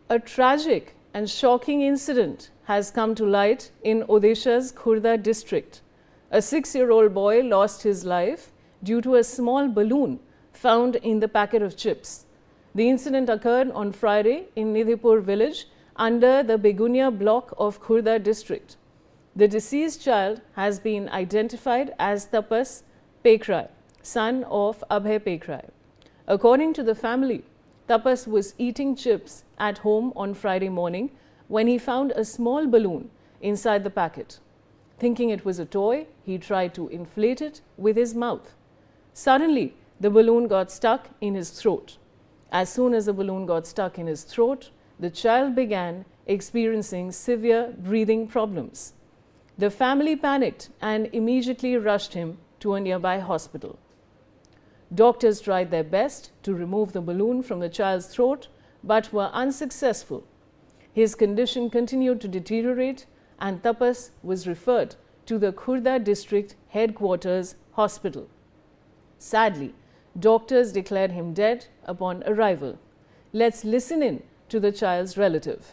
A tragic and shocking incident has come to light in Odisha's Khurda district. A 6-year-old boy lost his life due to a small balloon found in the packet of chips. The incident occurred on Friday in Nidhipur village under the Begunia block of Khurda district. The deceased child has been identified as Tapas Pekrai, son of Abhay Pekrai. According to the family, Tapas was eating chips at home on Friday morning when he found a small balloon inside the packet. Thinking it was a toy, he tried to inflate it with his mouth. Suddenly, the balloon got stuck in his throat. As soon as the balloon got stuck in his throat, the child began experiencing severe breathing problems. The family panicked and immediately rushed him to a nearby hospital. Doctors tried their best to remove the balloon from the child's throat but were unsuccessful. His condition continued to deteriorate and Tapas was referred to the Khurda district headquarters hospital. Sadly, doctors declared him dead upon arrival. Let's listen in to the child's relative.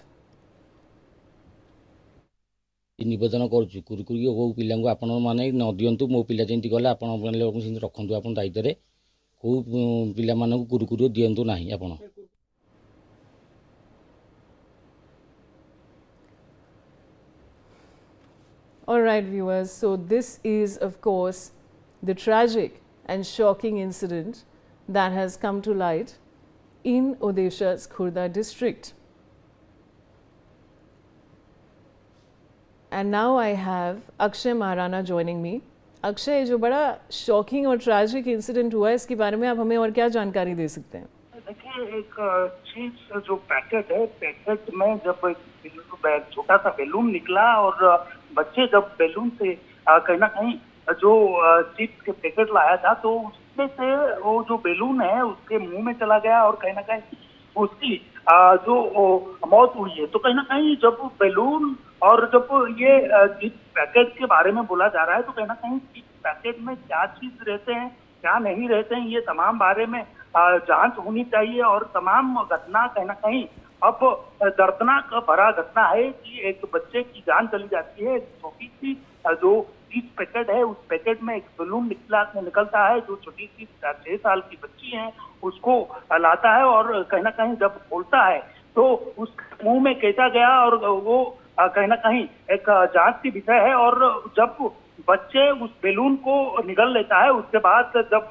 निवेदन करुँ कुरकुरी को पिला आपण मैंने न दिंतु मो पिला जमी गले आपने रखु आप दायित्व कौ पिला कुरकुरी दिंतु ना आप All right, viewers, so this is of course the tragic and shocking incident that has come to light in Odisha's Khurda district. And now I have Akshay Maharana joining me. Akshay, जो बड़ा शॉकिंग और tragic incident हुआ है इसके बारे में आप हमें और क्या जानकारी दे सकते हैं? देखिए, एक चीज जो पैकेट है, पैकेट में जब छोटा सा बैलून निकला और बच्चे जब बैलून से कहीं ना कहीं जो चिप्स के पैकेट लाया था तो उसमें से वो जो बैलून है उसके मुंह में चला गया और कहीं ना कहीं उसकी जो मौत हुई है। तो कहीं ना कहीं जब बैलून और जब ये चिप्स पैकेट के बारे में बोला जा रहा है तो कहीं ना कहीं चिप्स पैकेट में क्या चीज रहते हैं क्या नहीं रहते हैं ये तमाम बारे में जांच होनी चाहिए। और तमाम घटना कहीं ना कहीं अब दर्दनाक भरा घटना है कि एक बच्चे की जान चली जाती है। छोटी सी जो चिप्स पैकेट है उस पैकेट में एक बैलून निकलता है जो छोटी सी 6 साल की बच्ची है उसको लाता है और कहीं ना कहीं जब खोलता है तो उस मुंह में कैसा गया और वो कहीं ना कहीं एक जांच की विषय है। और जब बच्चे उस बैलून को निगल लेता है उसके बाद जब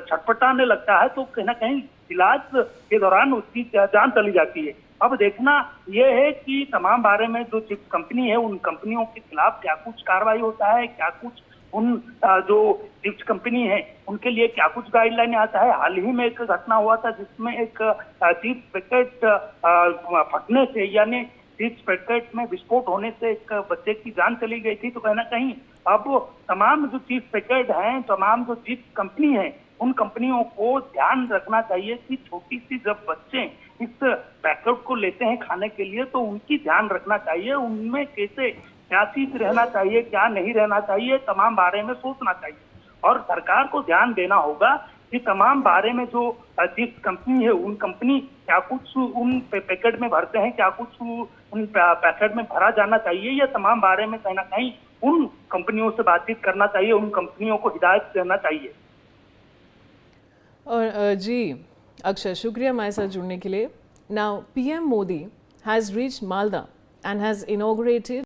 छटपटाने लगता है तो कहीं ना कहीं इलाज के दौरान उसकी जान चली जाती है। अब देखना यह है कि तमाम बारे में जो चिप्स कंपनी है उन कंपनियों के खिलाफ क्या कुछ कार्रवाई होता है, क्या कुछ उन जो चिप्स कंपनी है उनके लिए क्या कुछ गाइडलाइन आता है। हाल ही में एक घटना हुआ था जिसमें एक चिप्स पैकेट फटने से यानी चिप्स पैकेट में विस्फोट होने से एक बच्चे की जान चली गई थी। तो कहीं ना कहीं अब तमाम जो चिप्स पैकेट हैं, तमाम जो चिप्स कंपनी है उन कंपनियों को ध्यान रखना चाहिए कि छोटी सी जब बच्चे इस पैकेट को लेते हैं खाने के लिए तो उनकी ध्यान रखना चाहिए, उनमें कैसे क्या चीज रहना चाहिए क्या नहीं रहना चाहिए तमाम बारे में सोचना चाहिए। और सरकार को ध्यान देना होगा कि तमाम बारे में जो चिप्स कंपनी है उन कंपनी क्या कुछ उन पैकेट में भरते हैं, क्या कुछ उन पैकेट में भरा जाना चाहिए, या तमाम बारे में कहीं ना कहीं उन कंपनियों से बातचीत करना चाहिए, उन कंपनियों को हिदायत देना चाहिए। और जी अक्षय, शुक्रिया हमारे साथ जुड़ने के लिए। Now PM Modi has reached Malda and has inaugurated